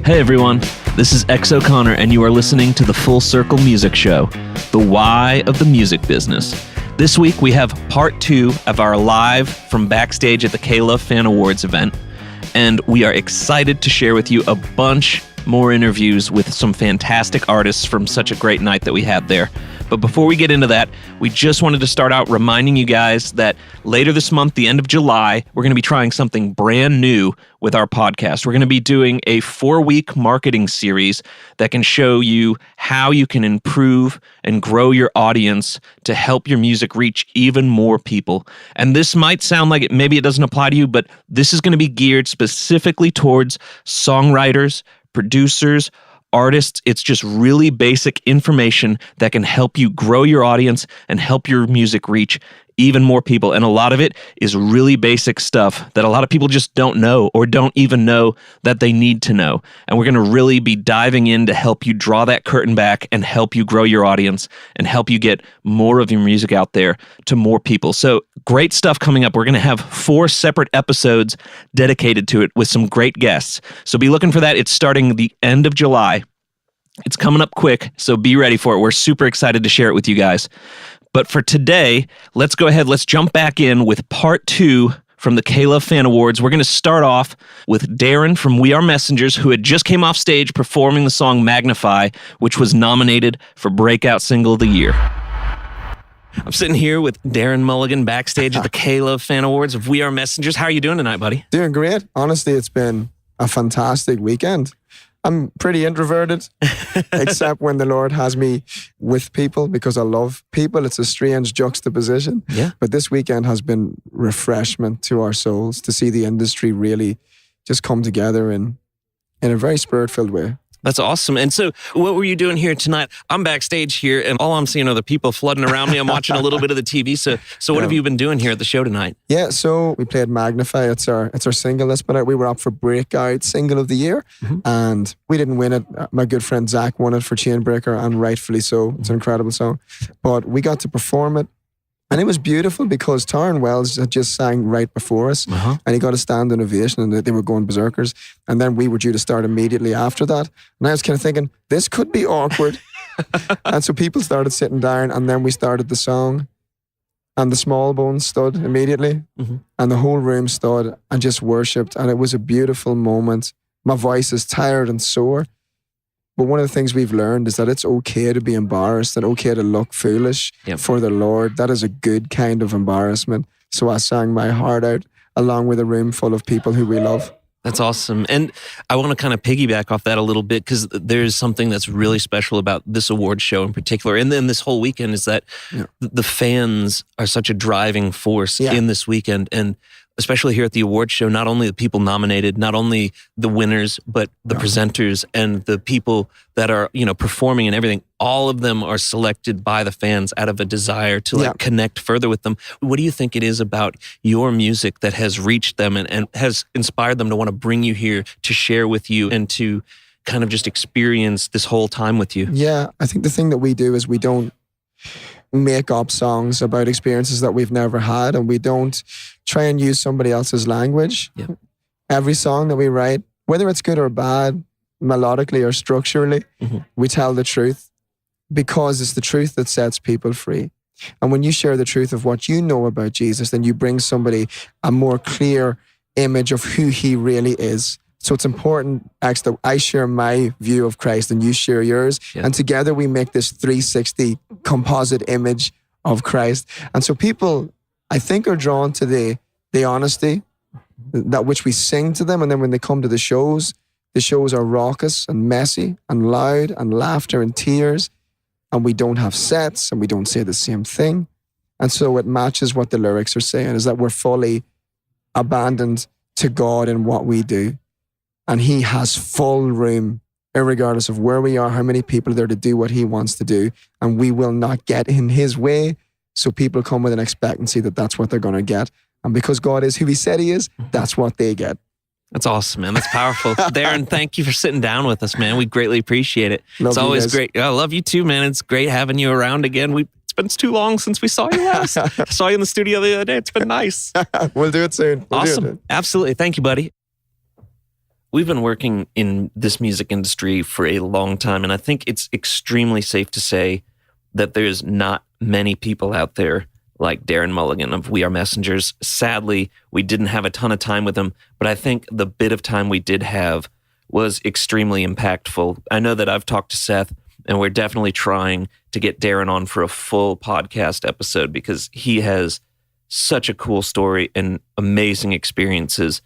Hey everyone, this is X O'Connor and you are listening to the Full Circle Music Show, the why of the music business. This week we have part 2 of our live from Backstage at the K-Love Fan Awards event, and we are excited to share with you a bunch more interviews with some fantastic artists from such a great night that we had there. But before we get into that, we just wanted to start out reminding you guys that later this month, the end of July, we're going to be trying something brand new with our podcast. We're going to be doing a 4-week marketing series that can show you how you can improve and grow your audience to help your music reach even more people. And this might sound like maybe it doesn't apply to you, but this is going to be geared specifically towards songwriters, producers, artists. It's just really basic information that can help you grow your audience and help your music reach even more people. And a lot of it is really basic stuff that a lot of people just don't know or don't even know that they need to know. And we're going to really be diving in to help you draw that curtain back and help you grow your audience and help you get more of your music out there to more people. So great stuff coming up. We're going to have 4 separate episodes dedicated to it with some great guests. So be looking for that. It's starting the end of July. It's coming up quick, so be ready for it. We're super excited to share it with you guys. But for today, let's go ahead. Let's jump back in with part 2 from the K-Love Fan Awards. We're going to start off with Darren from We Are Messengers, who had just came off stage performing the song Magnify, which was nominated for Breakout Single of the Year. I'm sitting here with Darren Mulligan backstage at the K-Love Fan Awards of We Are Messengers. How are you doing tonight, buddy? Doing great. Honestly, it's been a fantastic weekend. I'm pretty introverted, except when the Lord has me with people because I love people. It's a strange juxtaposition. Yeah. But this weekend has been refreshment to our souls to see the industry really just come together in a very spirit-filled way. That's awesome. And so what were you doing here tonight? I'm backstage here and all I'm seeing are the people flooding around me. I'm watching a little bit of the TV. So what have you been doing here at the show tonight? Yeah, so we played Magnify. It's our single that's been out. We were up for Breakout Single of the Year, and we didn't win it. My good friend Zach won it for Chainbreaker, and rightfully so. It's an incredible song. But we got to perform it. And it was beautiful because Tauren Wells had just sang right before us, and he got a standing ovation, and they were going berserkers. And then we were due to start immediately after that. And I was kind of thinking, this could be awkward. And so people started sitting down, and then we started the song. And the small bones stood immediately, and the whole room stood and just worshipped. And it was a beautiful moment. My voice is tired and sore. But one of the things we've learned is that it's okay to be embarrassed and okay to look foolish for the Lord. That is a good kind of embarrassment. So I sang my heart out along with a room full of people who we love. That's awesome. And I want to kind of piggyback off that a little bit because there's something that's really special about this award show in particular. And then this whole weekend is that the fans are such a driving force in this weekend. And especially here at the award show, not only the people nominated, not only the winners, but the presenters and the people that are, performing and everything, all of them are selected by the fans out of a desire to connect further with them. What do you think it is about your music that has reached them and has inspired them to want to bring you here to share with you and to kind of just experience this whole time with you? Yeah, I think the thing that we do is we don't make up songs about experiences that we've never had, and we don't try and use somebody else's language. Every song that we write, whether it's good or bad, melodically or structurally, we tell the truth because it's the truth that sets people free. And when you share the truth of what you know about Jesus, then you bring somebody a more clear image of who he really is. So it's important, X, that I share my view of Christ and you share yours. And together we make this 360 composite image of Christ. And so people, I think, are drawn to the honesty, that which we sing to them. And then when they come to the shows are raucous and messy and loud and laughter and tears. And we don't have sets and we don't say the same thing. And so it matches what the lyrics are saying, is that we're fully abandoned to God in what we do. And he has full room, irregardless of where we are, how many people are there to do what he wants to do. And we will not get in his way. So people come with an expectancy that that's what they're going to get. And because God is who he said he is, that's what they get. That's awesome, man. That's powerful. Darren, thank you for sitting down with us, man. We greatly appreciate it. It's always great. I love you too, man. It's great having you around again. It's been too long since we saw you last. I saw you in the studio the other day. It's been nice. We'll do it soon. Awesome. Absolutely. Thank you, buddy. We've been working in this music industry for a long time, and I think it's extremely safe to say that there's not many people out there like Darren Mulligan of We Are Messengers. Sadly, we didn't have a ton of time with him, but I think the bit of time we did have was extremely impactful. I know that I've talked to Seth, and we're definitely trying to get Darren on for a full podcast episode because he has such a cool story and amazing experiences.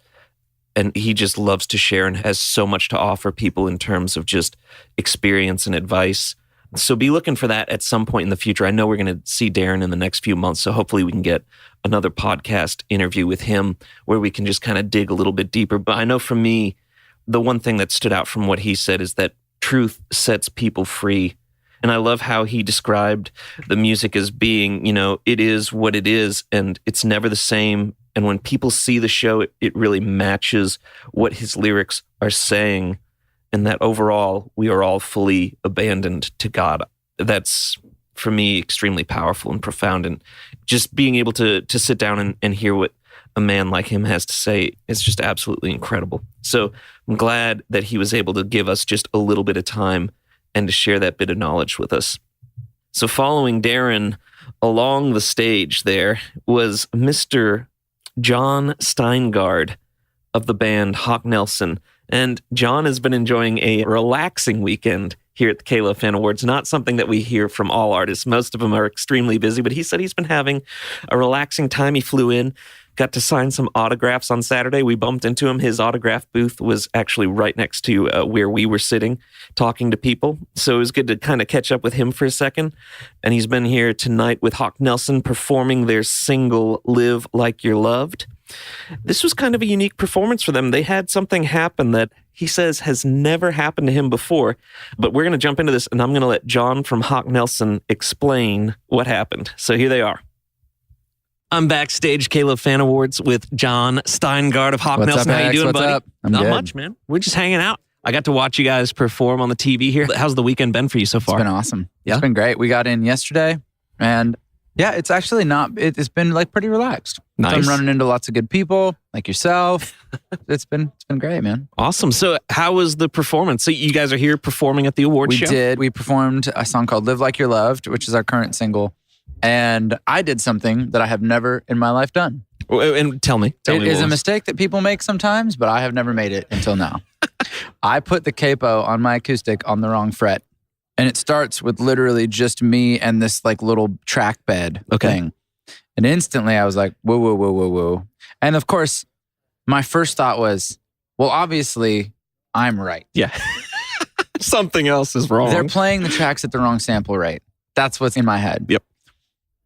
And he just loves to share and has so much to offer people in terms of just experience and advice. So be looking for that at some point in the future. I know we're going to see Darren in the next few months, so hopefully we can get another podcast interview with him where we can just kind of dig a little bit deeper. But I know for me, the one thing that stood out from what he said is that truth sets people free. And I love how he described the music as being, it is what it is, and it's never the same. And when people see the show, it really matches what his lyrics are saying. And that overall, we are all fully abandoned to God. That's, for me, extremely powerful and profound. And just being able to sit down and hear what a man like him has to say is just absolutely incredible. So I'm glad that he was able to give us just a little bit of time and to share that bit of knowledge with us. So following Darren along the stage there was Mr. John Steingard of the band Hawk Nelson. And John has been enjoying a relaxing weekend here at the K-Love Fan Awards. Not something that we hear from all artists. Most of them are extremely busy, but he said he's been having a relaxing time. He flew in, got to sign some autographs on Saturday. We bumped into him. His autograph booth was actually right next to where we were sitting, talking to people. So it was good to kind of catch up with him for a second. And he's been here tonight with Hawk Nelson performing their single, Live Like You're Loved. This was kind of a unique performance for them. They had something happen that he says has never happened to him before. But we're going to jump into this, and I'm going to let John from Hawk Nelson explain what happened. So here they are. I'm backstage K-Love Fan Awards with John Steingard of Hawk Nelson. Up, How you doing, What's buddy? Up? Not good. much, man. We're just hanging out. I got to watch you guys perform on the TV here. How's the weekend been for you so far? It's been awesome. Yeah? It's been great. We got in yesterday, and yeah, it's actually not. It's been like pretty relaxed. Nice. So I'm running into lots of good people like yourself. It's been great, man. Awesome. So how was the performance? So you guys are here performing at the awards show? We did. We performed a song called "Live Like You're Loved," which is our current single. And I did something that I have never in my life done. And tell me. It is a mistake that people make sometimes, but I have never made it until now. I put the capo on my acoustic on the wrong fret. And it starts with literally just me and this like little track bed thing. And instantly I was like, whoa, whoa, whoa, whoa, whoa. And of course, my first thought was, well, obviously I'm right. Yeah. Something else is wrong. They're playing the tracks at the wrong sample rate. That's what's in my head. Yep.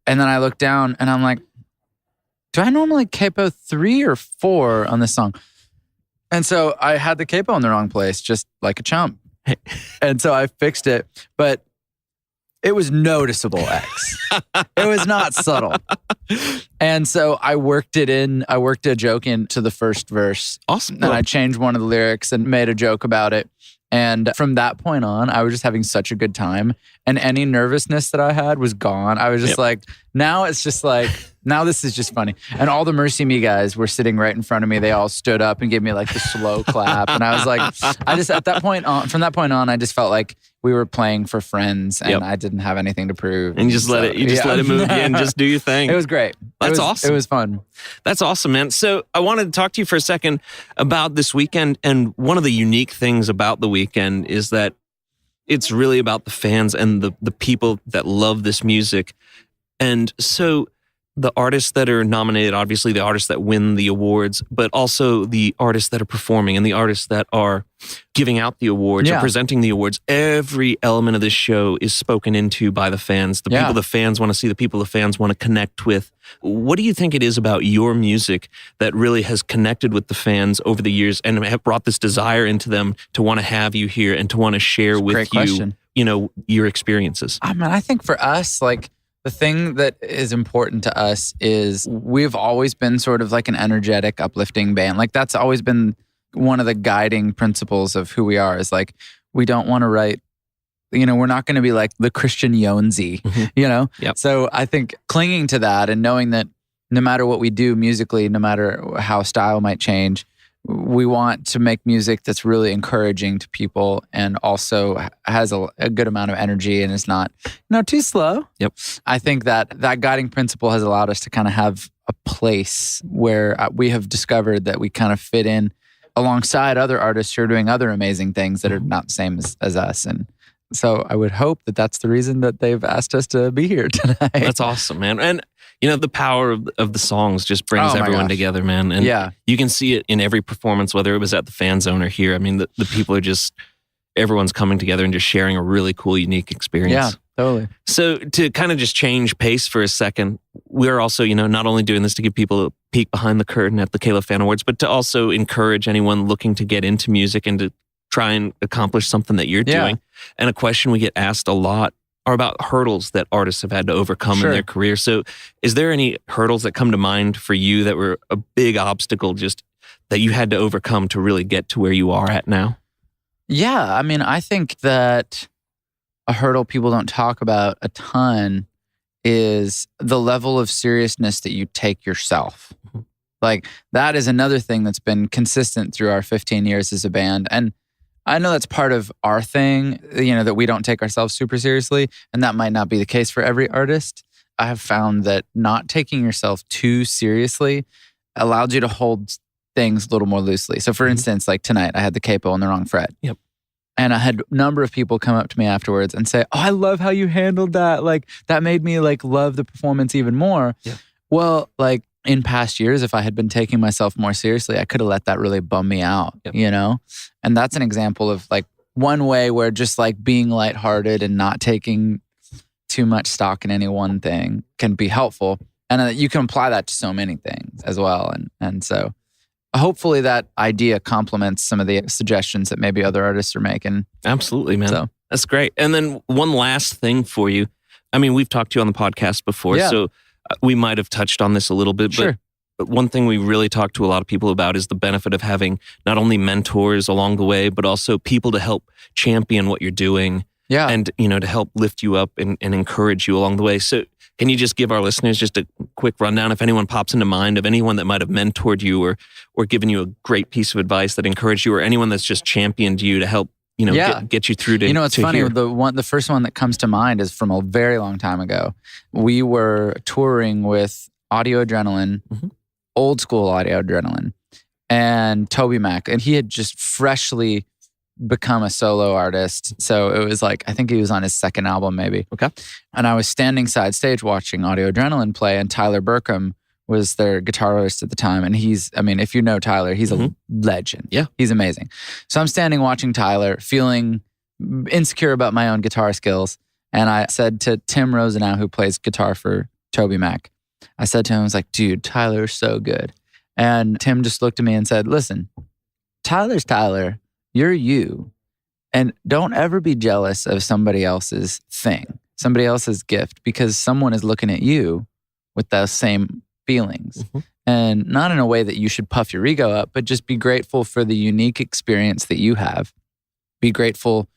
And then I look down and I'm like, do I normally capo 3 or 4 on this song? And so I had the capo in the wrong place, just like a chump. And so I fixed it, but it was noticeable, X. It was not subtle. And so I worked a joke into the first verse. Awesome. And I changed one of the lyrics and made a joke about it. And from that point on, I was just having such a good time. And any nervousness that I had was gone. I was just like, now it's just like, now this is just funny. And all the Mercy Me guys were sitting right in front of me. They all stood up and gave me like the slow clap. And I was like, from that point on, I just felt like we were playing for friends and I didn't have anything to prove. And you just let it move you and just do your thing. It was great. That's awesome. It was fun. That's awesome, man. So I wanted to talk to you for a second about this weekend. And one of the unique things about the weekend is that it's really about the fans and the people that love this music. And so the artists that are nominated, obviously the artists that win the awards, but also the artists that are performing and the artists that are giving out the awards or presenting the awards. Every element of this show is spoken into by the fans. The people the fans want to see, the people the fans want to connect with. What do you think it is about your music that really has connected with the fans over the years and have brought this desire into them to want to have you here and to want to share with you, your experiences? I mean, I think for us, like, the thing that is important to us is we've always been sort of like an energetic, uplifting band. Like that's always been one of the guiding principles of who we are is like, we don't want to write, we're not going to be like the Christian Jonesy, Yep. So I think clinging to that and knowing that no matter what we do musically, no matter how style might change, we want to make music that's really encouraging to people and also has a good amount of energy and is not too slow. Yep. I think that guiding principle has allowed us to kind of have a place where we have discovered that we kind of fit in alongside other artists who are doing other amazing things that are not the same as us. And so I would hope that that's the reason that they've asked us to be here tonight. That's awesome, man. And the power of the songs just brings everyone together, man. And you can see it in every performance, whether it was at the Fan Zone or here. I mean, the people are just, everyone's coming together and just sharing a really cool, unique experience. Yeah, totally. So to kind of just change pace for a second, we're also, not only doing this to give people a peek behind the curtain at the Caleb Fan Awards, but to also encourage anyone looking to get into music and to try and accomplish something that you're doing. And a question we get asked a lot are about hurdles that artists have had to overcome in their career. So is there any hurdles that come to mind for you that were a big obstacle just that you had to overcome to really get to where you are at now? Yeah, I mean, I think that a hurdle people don't talk about a ton is the level of seriousness that you take yourself. Mm-hmm. Like, that is another thing that's been consistent through our 15 years as a band. And I know that's part of our thing, that we don't take ourselves super seriously, and that might not be the case for every artist. I have found that not taking yourself too seriously allows you to hold things a little more loosely. So for instance, like tonight, I had the capo on the wrong fret. Yep. And I had a number of people come up to me afterwards and say, "Oh, I love how you handled that. Like, that made me love the performance even more." Yeah. Well, in past years, if I had been taking myself more seriously, I could have let that really bum me out, And that's an example of one way where just being lighthearted and not taking too much stock in any one thing can be helpful. And you can apply that to so many things as well. And so hopefully that idea complements some of the suggestions that maybe other artists are making. Absolutely, man. So, that's great. And then one last thing for you. I mean, we've talked to you on the podcast before, so we might have touched on this a little bit, but one thing we really talk to a lot of people about is the benefit of having not only mentors along the way, but also people to help champion what you're doing. Yeah. And, to help lift you up and encourage you along the way. So can you just give our listeners just a quick rundown if anyone pops into mind of anyone that might have mentored you or given you a great piece of advice that encouraged you, or anyone that's just championed you to help get you through to it's funny. Here. The first one that comes to mind is from a very long time ago. We were touring with Audio Adrenaline, old school Audio Adrenaline, and Toby Mac, and he had just freshly become a solo artist. So it was I think he was on his second album maybe. Okay. And I was standing side stage watching Audio Adrenaline play, and Tyler Burkham was their guitarist at the time. And if you know Tyler, he's a legend. Yeah. He's amazing. So I'm standing watching Tyler, feeling insecure about my own guitar skills. And I said to Tim Rosenau, who plays guitar for Toby Mac, I said to him, I was like, "Dude, Tyler's so good." And Tim just looked at me and said, "Listen, Tyler's Tyler, you're you. And don't ever be jealous of somebody else's thing, somebody else's gift, because someone is looking at you with those same feelings." And not in a way that you should puff your ego up, but just be grateful for the unique experience that you have. Be grateful,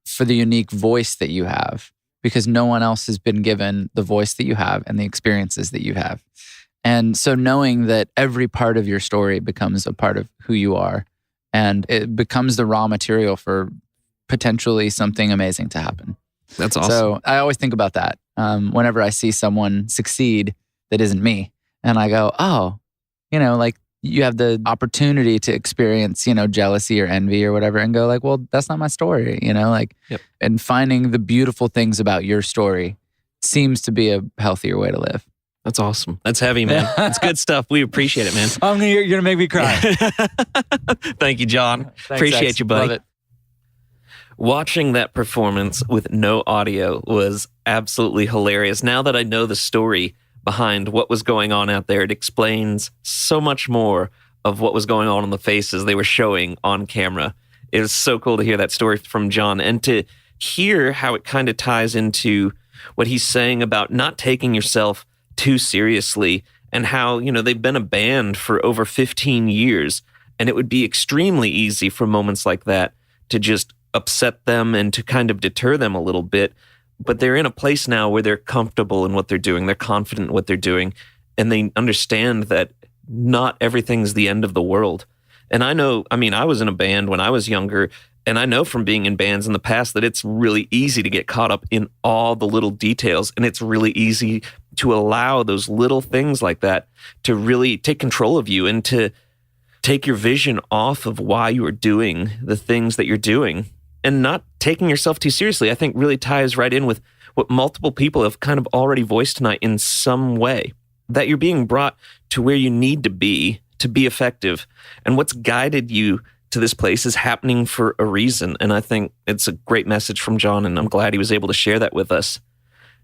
for the unique voice that you have, because no one else has been given the voice that you have and the experiences that you have. And so knowing that every part of your story becomes a part of who you are, and it becomes the raw material for potentially something amazing to happen. That's awesome. So I always think about that whenever I see someone succeed that isn't me. And I go, oh, you have the opportunity to experience, jealousy or envy or whatever, and go well, that's not my story, And finding the beautiful things about your story seems to be a healthier way to live. That's awesome. That's heavy, man. That's good stuff. We appreciate it, man. You're going to make me cry. Thank you, John. Thanks, appreciate X. you, buddy. Love it. Watching that performance with no audio was absolutely hilarious. Now that I know the story behind what was going on out there, it explains so much more of what was going on the faces they were showing on camera. It was so cool to hear that story from John and to hear how it kind of ties into what he's saying about not taking yourself too seriously, and how, they've been a band for over 15 years, and it would be extremely easy for moments like that to just upset them and to kind of deter them a little bit. But they're in a place now where they're comfortable in what they're doing, they're confident in what they're doing, and they understand that not everything's the end of the world. And I know, I mean, I was in a band when I was younger, and I know from being in bands in the past that it's really easy to get caught up in all the little details. And it's really easy to allow those little things like that to really take control of you and to take your vision off of why you are doing the things that you're doing. And not taking yourself too seriously, I think really ties right in with what multiple people have kind of already voiced tonight in some way, that you're being brought to where you need to be effective. And what's guided you to this place is happening for a reason. And I think it's a great message from John, and I'm glad he was able to share that with us.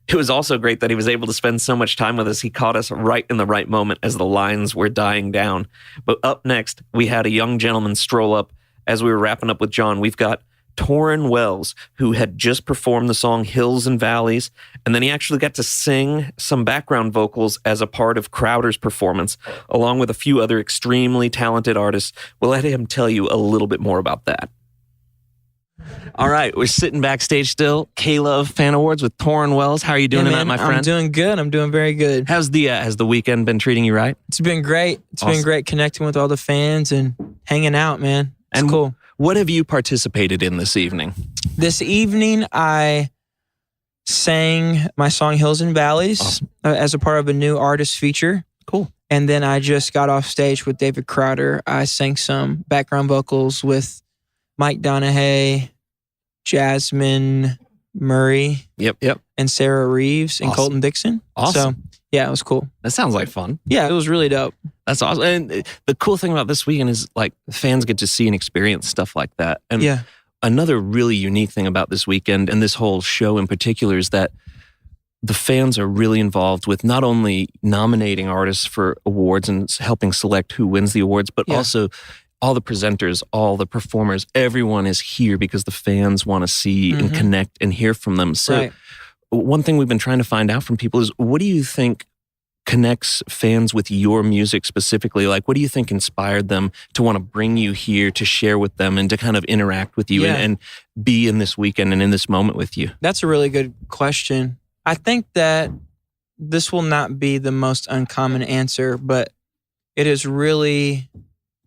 It was also great that he was able to spend so much time with us. He caught us right in the right moment as the lines were dying down. But up next, we had a young gentleman stroll up as we were wrapping up with John. We've got Tauren Wells, who had just performed the song Hills and Valleys, and then he actually got to sing some background vocals as a part of Crowder's performance, along with a few other extremely talented artists. We'll let him tell you a little bit more about that. All right, we're sitting backstage still. K-Love Fan Awards with Tauren Wells. How are you doing tonight, my friend? I'm doing good. I'm doing very good. Has the weekend been treating you right? It's been great. It's been great connecting with all the fans and hanging out, man. It's cool. What have you participated in this evening? This evening, I sang my song Hills and Valleys as a part of a new artist feature. Cool. And then I just got off stage with David Crowder. I sang some background vocals with Mike Donahue, Jasmine Murray, and Sarah Reeves and Colton Dixon. Awesome. So, yeah, it was cool. That sounds like fun. Yeah, it was really dope. That's awesome. And the cool thing about this weekend is like fans get to see and experience stuff like that. And another really unique thing about this weekend and this whole show in particular is that the fans are really involved with not only nominating artists for awards and helping select who wins the awards, but also all the presenters, all the performers, everyone is here because the fans want to see and connect and hear from them. So one thing we've been trying to find out from people is, what do you think connects fans with your music specifically? Like, what do you think inspired them to want to bring you here to share with them and to kind of interact with you and be in this weekend and in this moment with you? That's a really good question. I think that this will not be the most uncommon answer, but it is really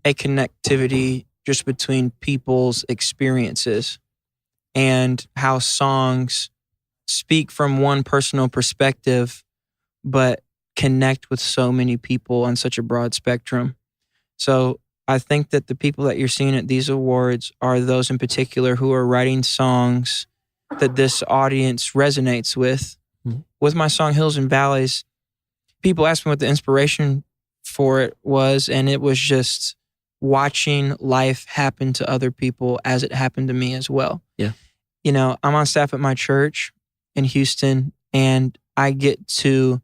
a connectivity just between people's experiences and how songs speak from one personal perspective, but connect with so many people on such a broad spectrum. So I think that the people that you're seeing at these awards are those in particular who are writing songs that this audience resonates with. With my song Hills and Valleys, people asked me what the inspiration for it was, and it was just watching life happen to other people as it happened to me as well. Yeah. You know, I'm on staff at my church in Houston, and I get to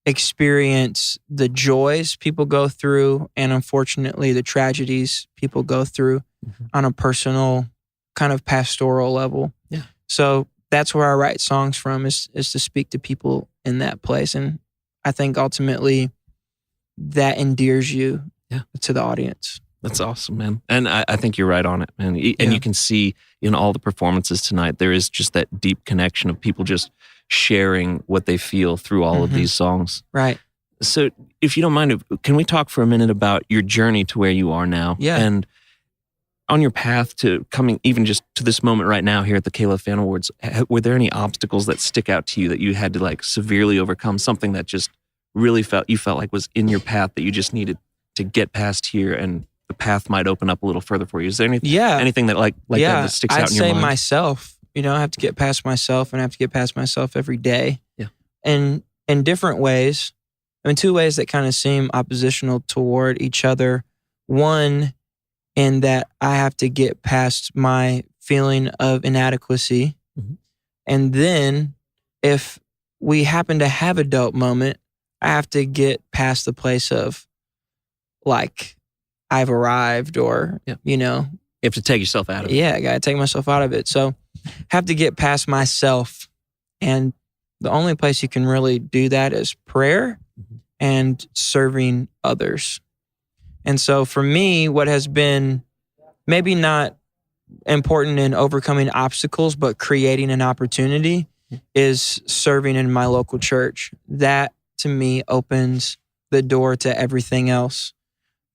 experience the joys people go through and unfortunately the tragedies people go through on a personal kind of pastoral level. Yeah. So that's where I write songs from, is to speak to people in that place. And I think ultimately that endears you to the audience. That's awesome, man. And I think you're right on it, man. And you can see in all the performances tonight, there is just that deep connection of people just sharing what they feel through all of these songs. Right. So if you don't mind, can we talk for a minute about your journey to where you are now? Yeah. And on your path to coming even just to this moment right now here at the K-Love Fan Awards, were there any obstacles that stick out to you that you had to like severely overcome? Something that just really felt like was in your path that you just needed to get past here and the path might open up a little further for you? Is there anything that like that sticks out in your mind? I'd say myself. You know, I have to get past myself, and I have to get past myself every day. Yeah. And in different ways. I mean, two ways that kind of seem oppositional toward each other. One, in that I have to get past my feeling of inadequacy. And then if we happen to have a dope moment, I have to get past the place of like, I've arrived or, you know. You have to take yourself out of it. Yeah, I got to take myself out of it. So have to get past myself. And the only place you can really do that is prayer and serving others. And so for me, what has been maybe not important in overcoming obstacles, but creating an opportunity is serving in my local church. That to me opens the door to everything else.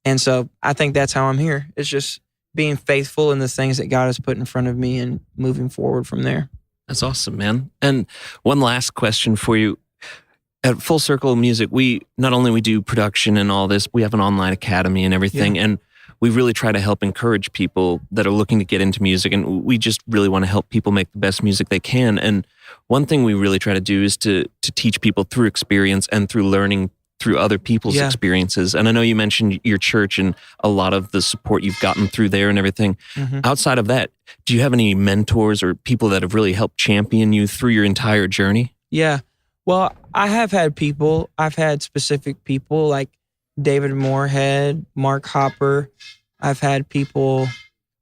And so I think that's how I'm here. It's just being faithful in the things that God has put in front of me and moving forward from there. That's awesome, man. And one last question for you. At Full Circle Music, we do production and all this, we have an online academy and everything. Yeah. And we really try to help encourage people that are looking to get into music. And we just really want to help people make the best music they can. And one thing we really try to do is to teach people through experience and through learning through other people's experiences. And I know you mentioned your church and a lot of the support you've gotten through there and everything. Mm-hmm. Outside of that, do you have any mentors or people that have really helped champion you through your entire journey? Yeah. Well, I have had people. I've had specific people like David Moorhead, Mark Hopper. I've had people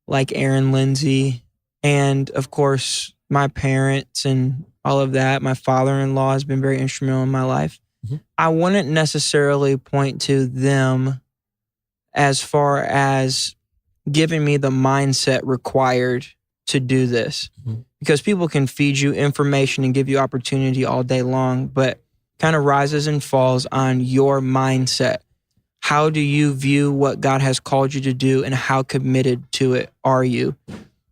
like Aaron Lindsay. And of course, my parents and all of that. My father-in-law has been very instrumental in my life. Mm-hmm. I wouldn't necessarily point to them as far as giving me the mindset required to do this. Mm-hmm. Because people can feed you information and give you opportunity all day long, but kind of rises and falls on your mindset. How do you view what God has called you to do, and how committed to it are you?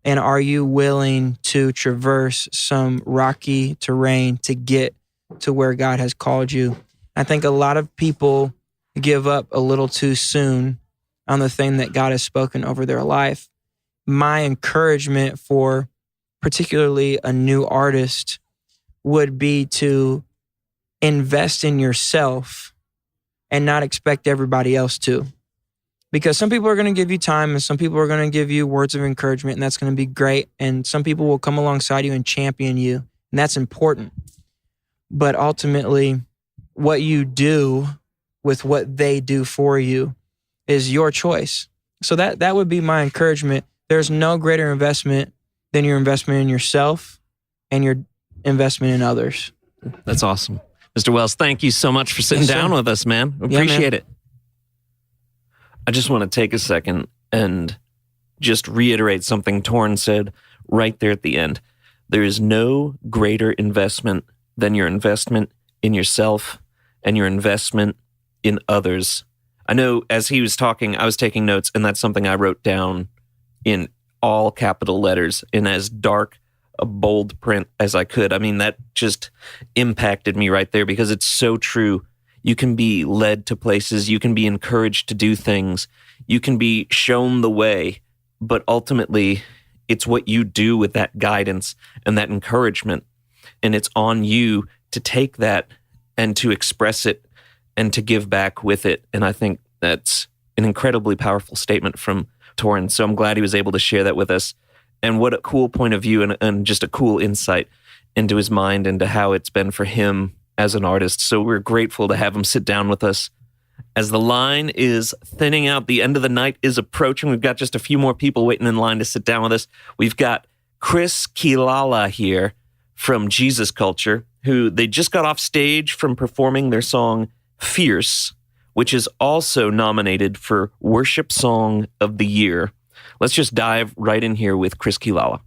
And are you willing to traverse some rocky terrain to get to where God has called you? I think a lot of people give up a little too soon on the thing that God has spoken over their life. My encouragement for particularly a new artist would be to invest in yourself and not expect everybody else to. Because some people are going to give you time and some people are going to give you words of encouragement, and that's going to be great. And some people will come alongside you and champion you, and that's important. But ultimately, what you do with what they do for you is your choice. So that would be my encouragement. There's no greater investment than your investment in yourself and your investment in others. That's awesome. Mr. Wells, thank you so much for sitting down with us, man. Appreciate it. I just want to take a second and just reiterate something Tauren said right there at the end. There is no greater investment than your investment in yourself and your investment in others. I know as he was talking, I was taking notes, and that's something I wrote down in all capital letters in as dark a bold print as I could. I mean, that just impacted me right there because it's so true. You can be led to places, you can be encouraged to do things, you can be shown the way, but ultimately it's what you do with that guidance and that encouragement. And it's on you to take that and to express it and to give back with it. And I think that's an incredibly powerful statement from Tauren. So I'm glad he was able to share that with us. And what a cool point of view and just a cool insight into his mind and to how it's been for him as an artist. So we're grateful to have him sit down with us. As the line is thinning out, the end of the night is approaching. We've got just a few more people waiting in line to sit down with us. We've got Chris Kilala here from Jesus Culture, who they just got off stage from performing their song Fierce, which is also nominated for Worship Song of the Year. Let's just dive right in here with Chris Kilala.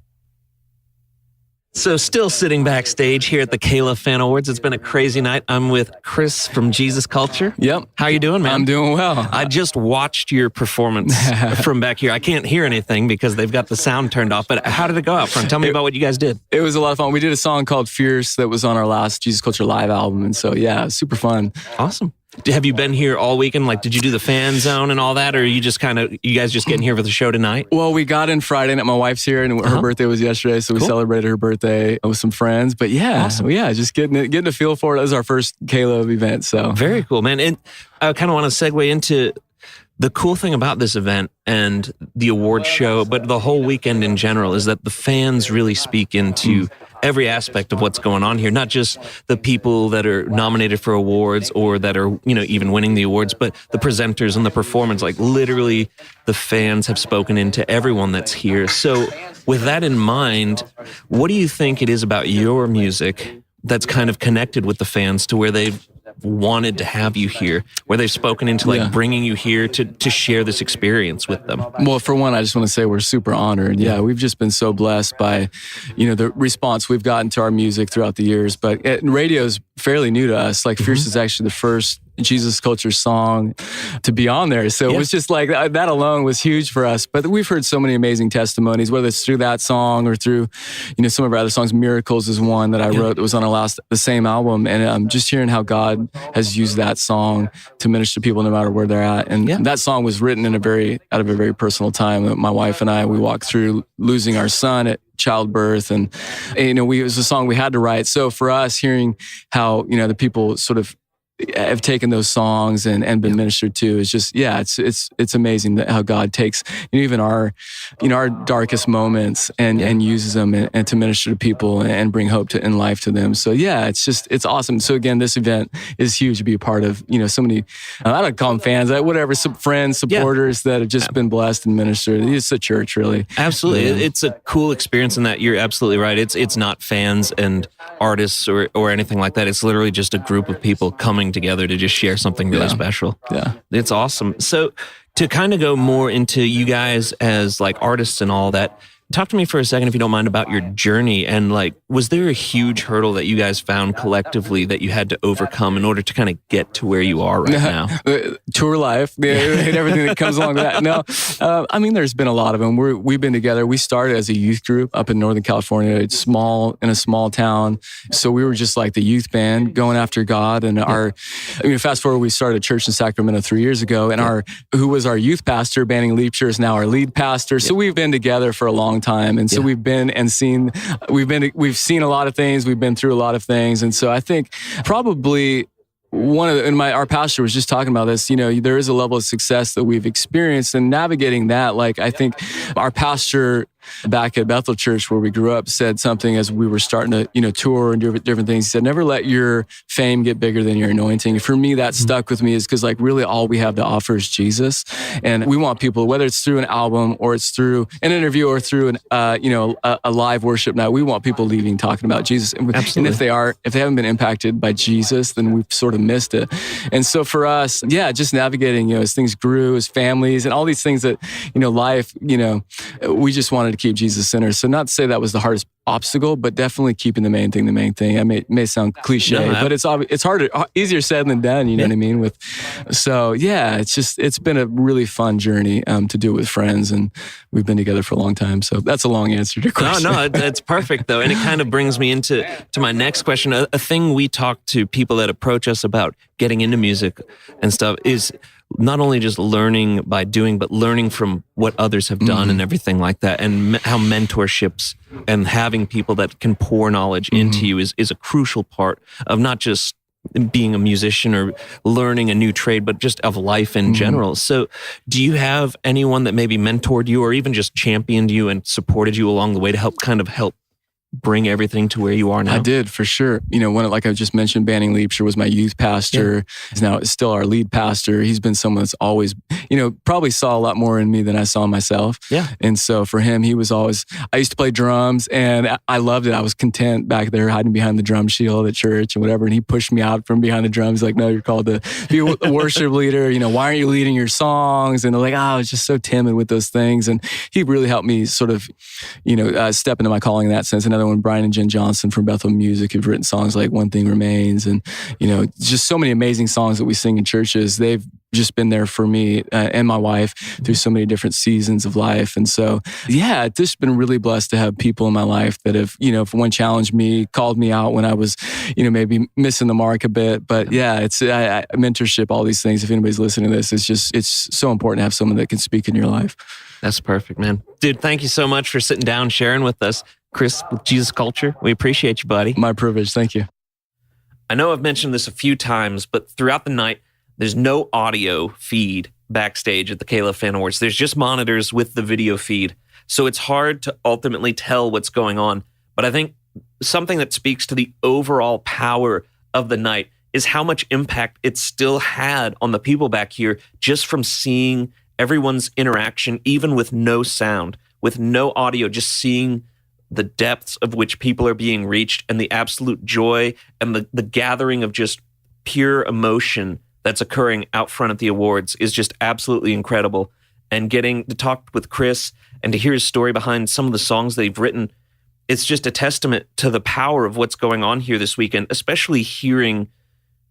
So still sitting backstage here at the Kayla Fan Awards. It's been a crazy night. I'm with Chris from Jesus Culture. Yep. How you doing, man? I'm doing well. I just watched your performance from back here. I can't hear anything because they've got the sound turned off, but how did it go out front? Tell me about what you guys did. It was a lot of fun. We did a song called Fierce that was on our last Jesus Culture Live album, and so yeah, it was super fun. Awesome. Have you been here all weekend? Like, did you do the fan zone and all that, or are you just you guys just getting here for the show tonight? Well, we got in Friday night. My wife's here, and her birthday was yesterday, so we celebrated her birthday with some friends. But yeah, awesome. Yeah, just getting a feel for it. It was our first Caleb event, so very cool, man. And I kind of want to segue into the cool thing about this event and the award show, but the whole weekend in general, is that the fans really speak into every aspect of what's going on here, not just the people that are nominated for awards or that are, even winning the awards, but the presenters and the performers. Like literally the fans have spoken into everyone that's here. So with that in mind, what do you think it is about your music that's kind of connected with the fans to where they've wanted to have you here, where they've spoken into bringing you here to share this experience with them? Well, for one, I just want to say we're super honored. Yeah, we've just been so blessed by, the response we've gotten to our music throughout the years. But radio is fairly new to us. Like Fierce is actually the first Jesus Culture song to be on there. So it was just like, that alone was huge for us. But we've heard so many amazing testimonies, whether it's through that song or through, some of our other songs. Miracles is one that I wrote that was on the same album. And just hearing how God has used that song to minister to people no matter where they're at. And that song was written out of a very personal time. My wife and I, we walked through losing our son at childbirth, and it was a song we had to write. So for us, hearing how the people sort of have taken those songs and been ministered to is just it's amazing that how God takes even our darkest moments and uses them and to minister to people and bring hope in life to them. So it's awesome. So again, this event is huge to be a part of. So many, I don't call them fans, whatever, some friends, supporters that have just been blessed and ministered. It's a church, really. Absolutely. It's a cool experience in that you're absolutely right. It's not fans and artists or anything like that. It's literally just a group of people coming together to just share something really special. Yeah. It's awesome. So to kind of go more into you guys as like artists and all that, talk to me for a second, if you don't mind, about your journey. And like, was there a huge hurdle that you guys found collectively that you had to overcome in order to kind of get to where you are right now? Tour life, and everything that comes along with that. No, there's been a lot of them. We've been together. We started as a youth group up in Northern California. It's in a small town. So we were just like the youth band going after God. And fast forward, we started a church in Sacramento 3 years ago. And who was our youth pastor, Banning Leapshire, is now our lead pastor. So we've been together for a long time. And so we've seen a lot of things. We've been through a lot of things. And so I think probably our pastor was just talking about this, there is a level of success that we've experienced, and navigating that. Like, I think our pastor back at Bethel Church, where we grew up, said something as we were starting to, tour and different things. He said, never let your fame get bigger than your anointing. For me, that stuck with me, is because like really all we have to offer is Jesus. And we want people, whether it's through an album or it's through an interview or through a live worship night, we want people leaving talking about Jesus. And if they haven't been impacted by Jesus, then we've sort of missed it. And so for us, just navigating, as things grew, as families and all these things that, life, we just wanted to keep Jesus center. So not to say that was the hardest obstacle, but definitely keeping the main thing. I may sound cliche, but it's harder, easier said than done. You know what I mean? It's been a really fun journey to do it with friends, and we've been together for a long time. So that's a long answer to your question. No, that's perfect though, and it kind of brings me into my next question. A thing we talk to people that approach us about getting into music and stuff is not only just learning by doing, but learning from what others have done and everything like that, and how mentorships and having people that can pour knowledge into you is a crucial part of not just being a musician or learning a new trade, but just of life in general. So do you have anyone that maybe mentored you or even just championed you and supported you along the way to help bring everything to where you are now? I did, for sure. Like I just mentioned, Banning Leapshire was my youth pastor. He's now still our lead pastor. He's been someone that's always, probably saw a lot more in me than I saw in myself. Yeah. And so for him, he was always, I used to play drums and I loved it. I was content back there hiding behind the drum shield at church and whatever. And he pushed me out from behind the drums. Like, no, you're called to be a worship leader. Why aren't you leading your songs? And they're like, I was just so timid with those things. And he really helped me sort of, step into my calling in that sense. Another one, Brian and Jen Johnson from Bethel Music, who've written songs like One Thing Remains, and just so many amazing songs that we sing in churches. They've just been there for me and my wife through so many different seasons of life. And so, it's just been really blessed to have people in my life that have, for one, challenged me, called me out when I was, maybe missing the mark a bit. But it's mentorship, all these things. If anybody's listening to this, it's so important to have someone that can speak in your life. That's perfect, man. Dude, thank you so much for sitting down, sharing with us. Chris with Jesus Culture. We appreciate you, buddy. My privilege. Thank you. I know I've mentioned this a few times, but throughout the night, there's no audio feed backstage at the K-Love Fan Awards. There's just monitors with the video feed. So it's hard to ultimately tell what's going on. But I think something that speaks to the overall power of the night is how much impact it still had on the people back here just from seeing everyone's interaction, even with no sound, with no audio, just seeing the depths of which people are being reached and the absolute joy and the gathering of just pure emotion that's occurring out front at the awards is just absolutely incredible. And getting to talk with Chris and to hear his story behind some of the songs they've written, it's just a testament to the power of what's going on here this weekend, especially hearing,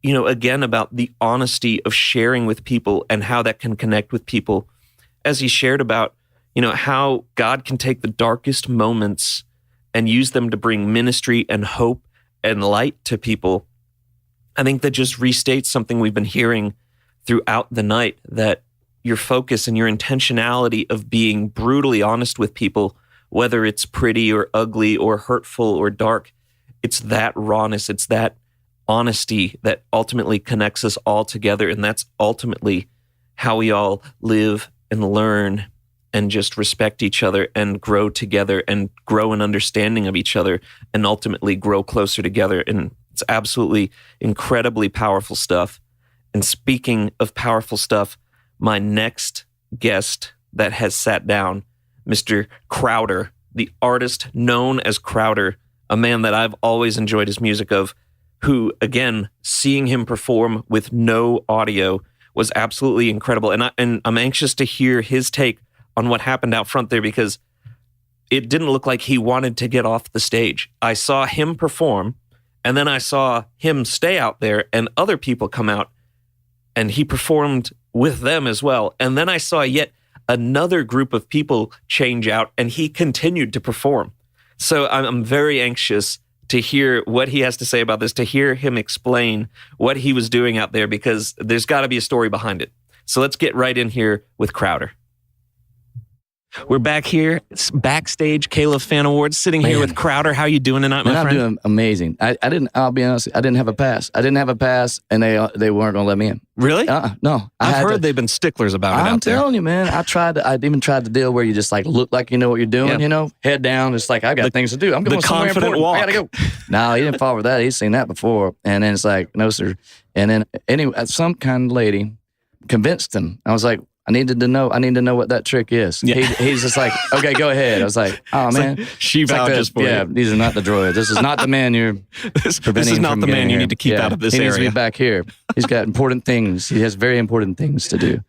again, about the honesty of sharing with people and how that can connect with people. As he shared about, how God can take the darkest moments and use them to bring ministry and hope and light to people. I think that just restates something we've been hearing throughout the night, that your focus and your intentionality of being brutally honest with people, whether it's pretty or ugly or hurtful or dark, it's that rawness, it's that honesty that ultimately connects us all together. And that's ultimately how we all live and learn and just respect each other and grow together and grow in understanding of each other and ultimately grow closer together. And it's absolutely incredibly powerful stuff. And speaking of powerful stuff, my next guest that has sat down, Mr. Crowder, the artist known as Crowder, a man that I've always enjoyed his music of, who, again, seeing him perform with no audio was absolutely incredible. And I'm anxious to hear his take on what happened out front there, because it didn't look like he wanted to get off the stage. I saw him perform, and then I saw him stay out there and other people come out, and he performed with them as well. And then I saw yet another group of people change out, and he continued to perform. So I'm very anxious to hear what he has to say about this, to hear him explain what he was doing out there, because there's got to be a story behind it. So let's get right in here with Crowder. We're back here, it's Backstage, Caleb Fan Awards, sitting here with Crowder. How you doing tonight, my friend? I'm doing amazing. I'll be honest, I didn't have a pass. and they weren't going to let me in. Really? No. I've heard they've been sticklers about it out there. I'm telling you, man. I even tried the deal where you just look like you know what you're doing, head down. It's like, I got things to do. I'm going somewhere important. Walk. I got to go. No, he didn't fall for that. He's seen that before. And then it's like, no, sir. And then anyway, some kind of lady convinced him. I was like, I need to know what that trick is. Yeah. He's just like, okay, go ahead. I was like, oh, man. Like, she vouches for you. Yeah, these are not the droids. This is not the man you're preventing. This is not the man you need to keep out of this area. He needs to be back here. He's got important things. He has very important things to do.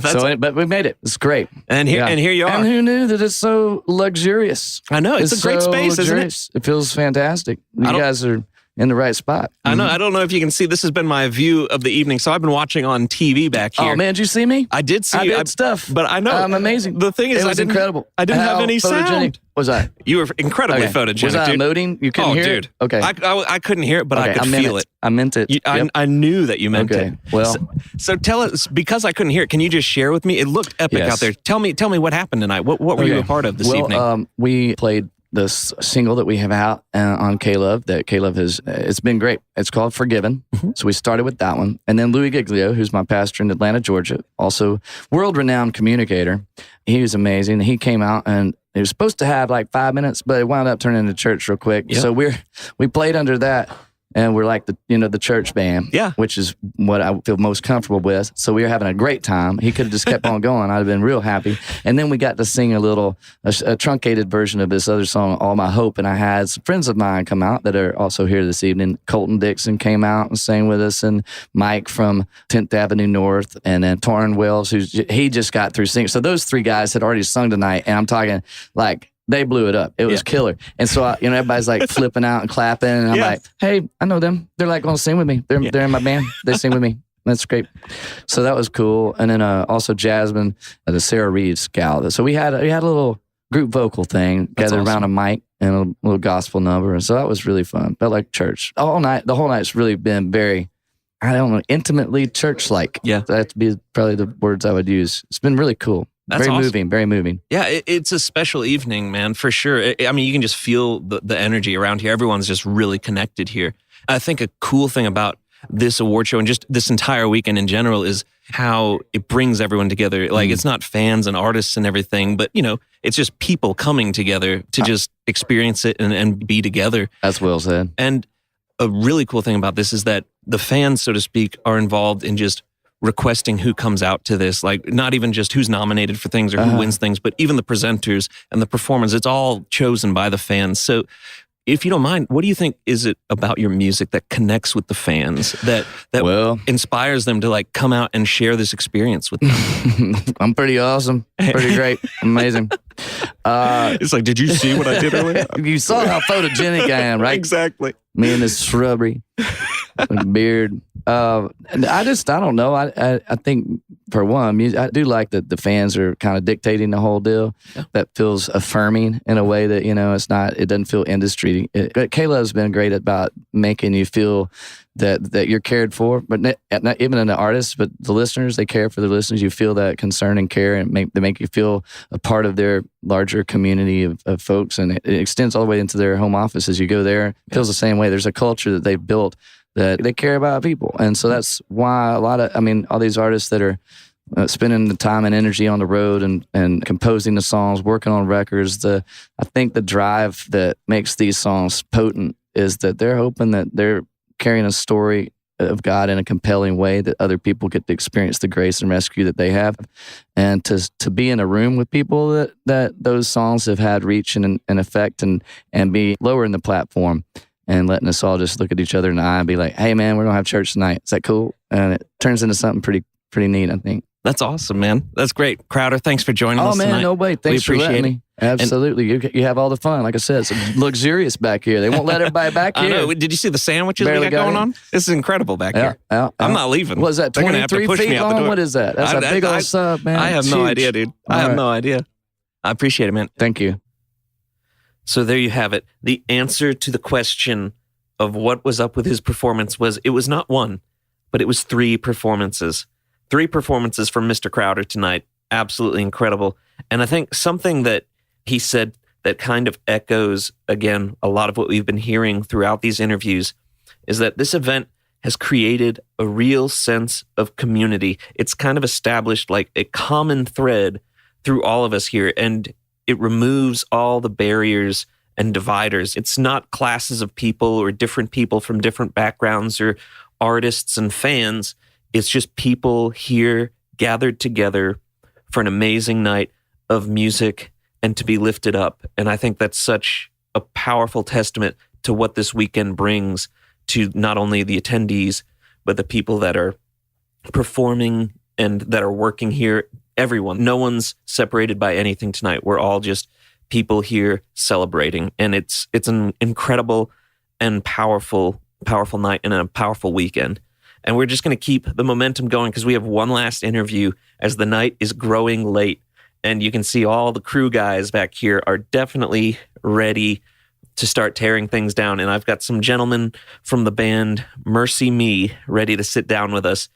But we made it. It's great. And here you are. And who knew that it's so luxurious? I know. It's a great space, luxurious. Isn't it? It feels fantastic. You guys are in the right spot. I know. I don't know if you can see. This has been my view of the evening. So I've been watching on TV back here. Oh man, did you see me? I did see you. I did stuff. But I know. I'm amazing. The thing is, it was incredible. I didn't have any sound. Was I? You were incredibly photogenic. Was I emoting? You couldn't hear it? Okay. I couldn't hear it, but I could feel it. I meant it. I knew that you meant it. Well, so tell us, because I couldn't hear it, can you just share with me? It looked epic out there. Tell me what happened tonight. What were you a part of this evening? We played this single that we have out on Caleb that Caleb has, it's been great. It's called Forgiven. Mm-hmm. So we started with that one. And then Louis Giglio, who's my pastor in Atlanta, Georgia, also world-renowned communicator. He was amazing. He came out and it was supposed to have like 5 minutes, but it wound up turning into church real quick. Yep. So we played under that. And we're like the church band, which is what I feel most comfortable with. So we were having a great time. He could have just kept on going. I'd have been real happy. And then we got to sing a truncated version of this other song, All My Hope. And I had some friends of mine come out that are also here this evening. Colton Dixon came out and sang with us, and Mike from 10th Avenue North, and then Tauren Wells, he just got through singing. So those three guys had already sung tonight, and I'm talking like, they blew it up. It was killer. And so, everybody's like flipping out and clapping. And I'm like, hey, I know them. They're like going to sing with me. They're in my band. They sing with me. That's great. So that was cool. And then also Jasmine, the Sarah Reeves gal. So we had a little group vocal thing gathered around a mic and a little gospel number. And so that was really fun. Felt like church. The whole night's really been very, I don't know, intimately church-like. Yeah. That'd be probably the words I would use. It's been really cool. That's very awesome. Moving, very moving. Yeah, it's a special evening, man, for sure. I mean, you can just feel the energy around here. Everyone's just really connected here. I think a cool thing about this award show and just this entire weekend in general is how it brings everyone together. Like, it's not fans and artists and everything, but, it's just people coming together to just experience it and be together. That's well said. And a really cool thing about this is that the fans, so to speak, are involved in just requesting who comes out to this, like not even just who's nominated for things or who wins things, but even the presenters and the performers. It's all chosen by the fans. So if you don't mind, what do you think is it about your music that connects with the fans, that inspires them to like come out and share this experience with them? I'm pretty awesome. Pretty great. Amazing. It's like, did you see what I did earlier? You saw how photogenic I am, right? Exactly. Me and this shrubbery. beard. And I don't know. I think for one, I do like that the fans are kind of dictating the whole deal. Yeah. That feels affirming in a way that, it doesn't feel industry. Kayla's been great about making you feel that you're cared for, but not even in the artists, but the listeners, they care for the listeners. You feel that concern and care, and they make you feel a part of their larger community of folks, and it extends all the way into their home office. As you go there, it feels the same way. There's a culture that they've built that they care about people, and so that's why all these artists that are spending the time and energy on the road and composing the songs, working on records. I think the drive that makes these songs potent is that they're hoping that they're carrying a story of God in a compelling way that other people get to experience the grace and rescue that they have, and to be in a room with people that those songs have had reach and effect, and be lowering the platform and letting us all just look at each other in the eye and be like, hey man, we're gonna have church tonight. Is that cool? And it turns into something pretty neat, I think. That's awesome, man. That's great. Crowder, thanks for joining us tonight. Oh man, no way. Thanks for letting me. Absolutely. You have all the fun. Like I said, it's luxurious back here. They won't let everybody back here. I know. Did you see the sandwiches we got going on? This is incredible back here. I'm not leaving. What is that, 23 feet long? What is that? That's a big old sub, man. I have no idea, dude. I have no idea. I appreciate it, man. Thank you. So there you have it. The answer to the question of what was up with his performance was, it was not one, but it was 3 performances. 3 performances from Mr. Crowder tonight. Absolutely incredible. And I think something that he said that kind of echoes, again, a lot of what we've been hearing throughout these interviews, is that this event has created a real sense of community. It's kind of established like a common thread through all of us here, and it removes all the barriers and dividers. It's not classes of people or different people from different backgrounds or artists and fans. It's just people here gathered together for an amazing night of music and to be lifted up. And I think that's such a powerful testament to what this weekend brings to not only the attendees, but the people that are performing and that are working here. Everyone. No one's separated by anything tonight. We're all just people here celebrating. And it's an incredible and powerful night and a powerful weekend. And we're just going to keep the momentum going because we have one last interview as the night is growing late. And you can see all the crew guys back here are definitely ready to start tearing things down. And I've got some gentlemen from the band Mercy Me ready to sit down with us.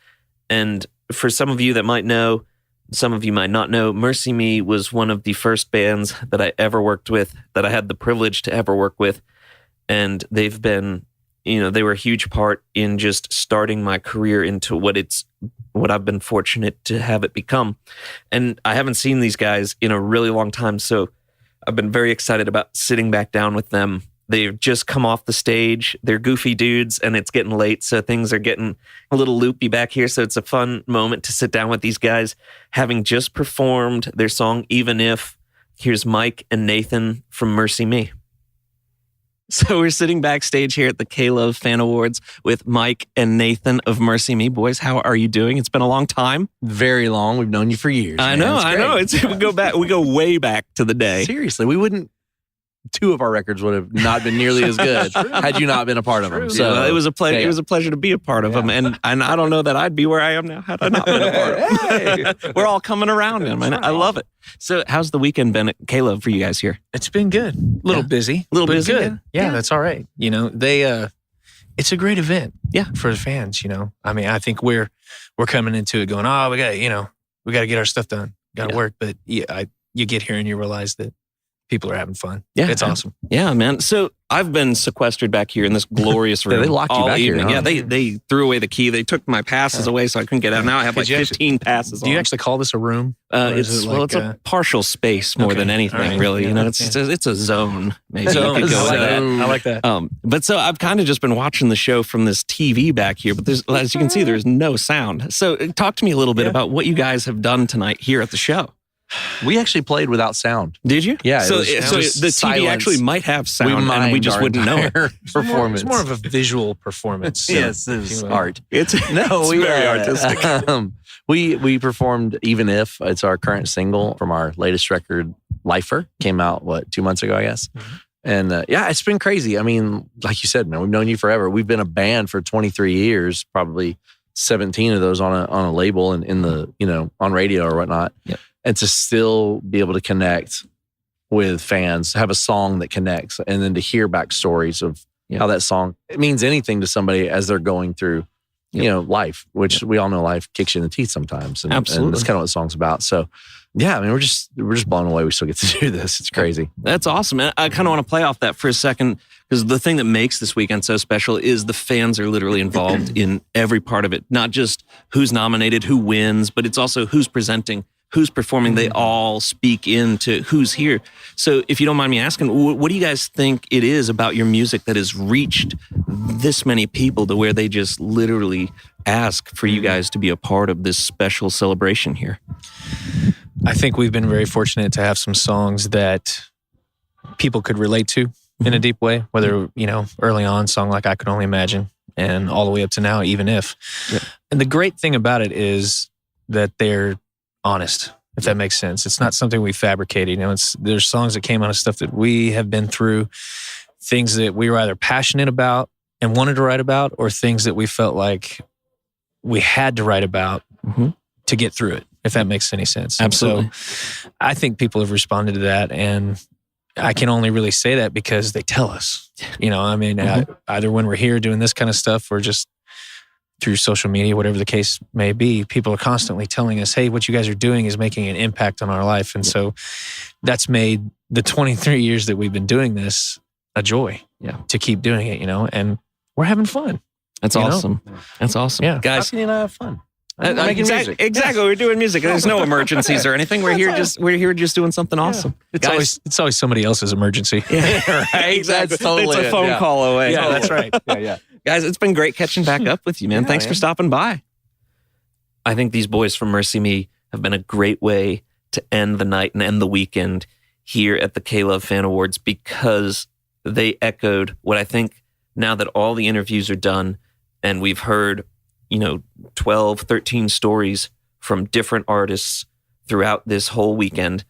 And for some of you that might know, some of you might not know, Mercy Me was one of the first bands that I ever worked with, that I had the privilege to ever work with. And they've been, they were a huge part in just starting my career into what I've been fortunate to have it become. And I haven't seen these guys in a really long time, so I've been very excited about sitting back down with them. They've just come off the stage. They're goofy dudes, and it's getting late, so things are getting a little loopy back here. So it's a fun moment to sit down with these guys, having just performed their song, Even If. Here's Mike and Nathan from Mercy Me. So we're sitting backstage here at the K-Love Fan Awards with Mike and Nathan of Mercy Me. Boys, how are you doing? It's been a long time. Very long. We've known you for years. I know. We go way back to the day. Seriously, we wouldn't. 2 of our records would have not been nearly as good had you not been a part of them. So it was a pleasure. It was a pleasure to be a part of them, and I don't know that I'd be where I am now had I not been a part of them. We're all coming around them, and I love it. So, how's the weekend been at K-Love for you guys here? It's been good. A little busy. A little busy. Good. Yeah, that's all right. It's a great event. Yeah, for the fans. I mean, I think we're coming into it going, we got to get our stuff done. Got to work, but you get here and you realize that people are having fun. Yeah, it's awesome. Yeah, man. So I've been sequestered back here in this glorious room. They locked you back evening. here. Huh? Yeah, they threw away the key. They took my passes away, so I couldn't get out. Now I have like 15 passes. Do you actually call this a room? It's a partial space more than anything, really. Yeah, it's a zone. Maybe zone. You could go with that. I like that. But so I've kind of just been watching the show from this TV back here. But as you can see, there's no sound. So talk to me a little bit about what you guys have done tonight here at the show. We actually played without sound. Did you? Yeah. So the TV actually might have sound, and we just wouldn't know it. Performance. It's more of a visual performance. Yes, it's art. It's very artistic. We performed Even If. It's our current single from our latest record, Lifer. Came out, 2 months ago, I guess. Mm-hmm. And yeah, it's been crazy. I mean, like you said, man, we've known you forever. We've been a band for 23 years, probably 17 of those on a label and in the, on radio or whatnot. Yep. And to still be able to connect with fans, have a song that connects, and then to hear back stories of how that song, it means anything to somebody as they're going through, life, which we all know life kicks you in the teeth sometimes. And, Absolutely. And that's kind of what the song's about. So yeah, I mean, we're just blown away. We still get to do this. It's crazy. That's awesome. And I kind of want to play off that for a second, because the thing that makes this weekend so special is the fans are literally involved in every part of it. Not just who's nominated, who wins, but it's also who's presenting, who's performing. They all speak into who's here. So if you don't mind me asking, what do you guys think it is about your music that has reached this many people to where they just literally ask for you guys to be a part of this special celebration here? I think we've been very fortunate to have some songs that people could relate to in a deep way, whether, early on, song like I Could Only Imagine, and all the way up to now, Even If. Yeah. And the great thing about it is that they're honest, if that makes sense. It's not something we fabricated. There's songs that came out of stuff that we have been through, things that we were either passionate about and wanted to write about, or things that we felt like we had to write about to get through it, if that makes any sense. Absolutely. So I think people have responded to that, and I can only really say that because they tell us, either when we're here doing this kind of stuff or just through social media, whatever the case may be, people are constantly telling us, hey, what you guys are doing is making an impact on our life. And so that's made the 23 years that we've been doing this a joy to keep doing it, and we're having fun. That's awesome. That's awesome. Yeah. Guys, How can you not have fun? Exactly. We're doing music. There's no emergencies or anything. We're here just doing something awesome. It's always somebody else's emergency. Right. Exactly. That's totally it's a it, phone call away. Yeah, that's right. Yeah. Guys, it's been great catching back up with you, man. Thanks for stopping by. I think these boys from Mercy Me have been a great way to end the night and end the weekend here at the K-Love Fan Awards, because they echoed what I think, now that all the interviews are done and we've heard 12, 13 stories from different artists throughout this whole weekend,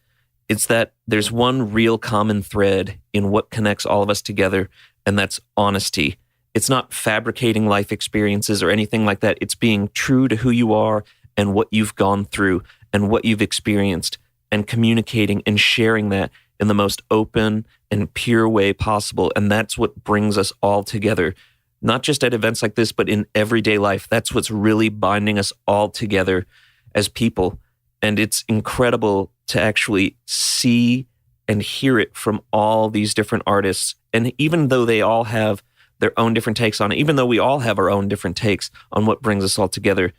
it's that there's one real common thread in what connects all of us together, and that's honesty. It's not fabricating life experiences or anything like that. It's being true to who you are and what you've gone through and what you've experienced, and communicating and sharing that in the most open and pure way possible. And that's what brings us all together. Not just at events like this, but in everyday life. That's what's really binding us all together as people. And it's incredible to actually see and hear it from all these different artists. And even though they all have their own different takes on it, even though we all have our own different takes on what brings us all together,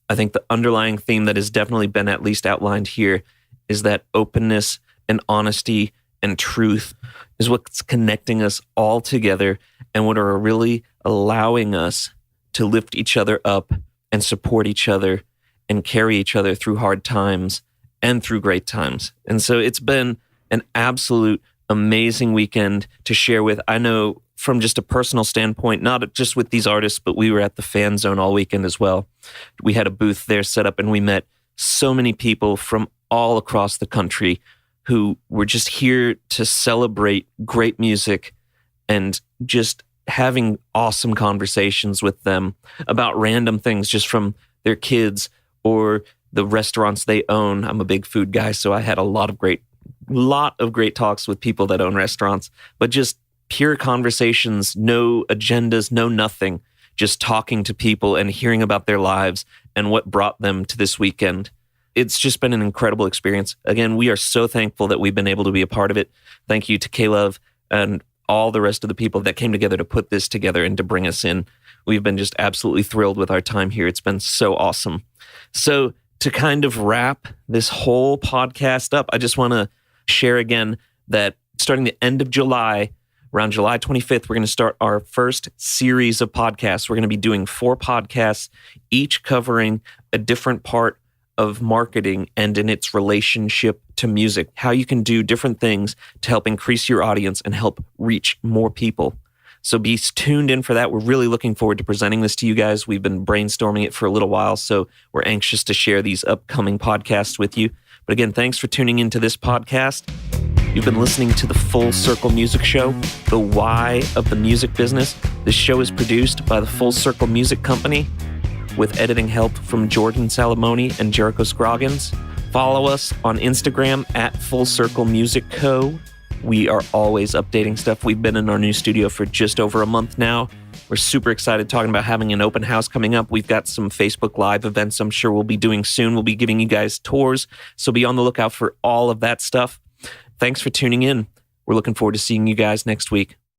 I think the underlying theme that has definitely been at least outlined here is that openness and honesty and truth is what's connecting us all together, and what are really allowing us to lift each other up and support each other and carry each other through hard times and through great times. And so it's been an absolute amazing weekend to share with. I know from just a personal standpoint, not just with these artists, but we were at the Fan Zone all weekend as well. We had a booth there set up, and we met so many people from all across the country who were just here to celebrate great music and just having awesome conversations with them about random things, just from their kids or the restaurants they own. I'm a big food guy, so I had a lot of great talks with people that own restaurants, but just pure conversations, no agendas, no nothing, just talking to people and hearing about their lives and what brought them to this weekend. It's just been an incredible experience. Again, we are so thankful that we've been able to be a part of it. Thank you to K-Love and all the rest of the people that came together to put this together and to bring us in. We've been just absolutely thrilled with our time here. It's been so awesome. So to kind of wrap this whole podcast up, I just want to share again that starting the end of July, around July 25th, we're going to start our first series of podcasts. We're going to be doing 4 podcasts, each covering a different part of marketing and in its relationship to music, how you can do different things to help increase your audience and help reach more people. So be tuned in for that. We're really looking forward to presenting this to you guys. We've been brainstorming it for a little while, so we're anxious to share these upcoming podcasts with you. But again, thanks for tuning into this podcast. You've been listening to the Full Circle Music Show, the why of the music business. This show is produced by the Full Circle Music Company with editing help from Jordan Salamoni and Jericho Scroggins. Follow us on Instagram at Full Circle Music Co. We are always updating stuff. We've been in our new studio for just over a month now. We're super excited talking about having an open house coming up. We've got some Facebook Live events I'm sure we'll be doing soon. We'll be giving you guys tours, so be on the lookout for all of that stuff. Thanks for tuning in. We're looking forward to seeing you guys next week.